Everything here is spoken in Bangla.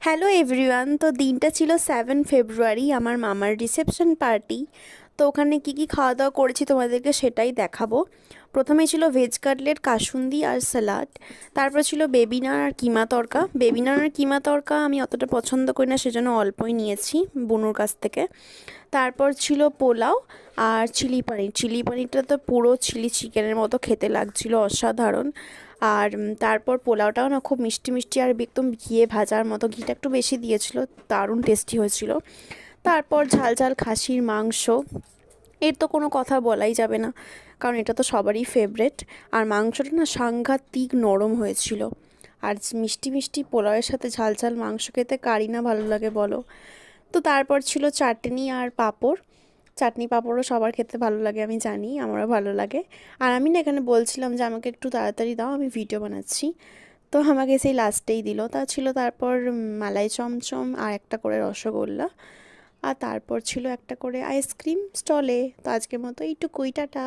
Hello everyone. তো দিনটা ছিল 7 ফেব্রুয়ারি, আমার মামার রিসেপশন পার্টি। তো ওখানে কী কী খাওয়া দাওয়া করেছি তোমাদেরকে সেটাই দেখাবো। প্রথমে ছিল ভেজ কাটলেট, কাসুন্দি আর স্যালাড। তারপর ছিল বেবিনার আর কিমা তরকা। বেবিনার আর কিমা তরকা আমি অতটা পছন্দ করি না, সেজন্য অল্পই নিয়েছি বুনুর কাছ থেকে। তারপর ছিল পোলাও আর চিলি পনির। চিলি পনিরটা তো পুরো চিলি চিকেনের মতো খেতে লাগছিল, অসাধারণ। আর তারপর পোলাওটাও না খুব মিষ্টি মিষ্টি আর একদম ঘিয়ে ভাজার মতো, ঘিটা একটু বেশি দিয়েছিল, দারুণ টেস্টি হয়েছিল। তারপর ঝাল ঝাল খাসির মাংস, এর তো কোনো কথা বলাই যাবে না, কারণ এটা তো সবারই ফেভারেট। আর মাংসটা না সাংঘাতিক নরম হয়েছিল। আর মিষ্টি মিষ্টি পোলাওয়ের সাথে ঝাল ঝাল মাংস খেতে কারই না ভালো লাগে বলো। তো তারপর ছিল চাটনি আর পাঁপড়। চাটনি পাঁপড়ও সবার খেতে ভালো লাগে, আমি জানি, আমারও ভালো লাগে। আর আমি না এখানে বলছিলাম যে আমাকে একটু তাড়াতাড়ি দাও, আমি ভিডিও বানাচ্ছি। তো আমাকে সেই লাস্টেই দিল। তা ছিল তারপর মালাই চমচম আর একটা করে রসগোল্লা। আর তারপর ছিল একটা করে আইসক্রিম স্টলে। তো আজকের মতো এইটুকুই, টাটা।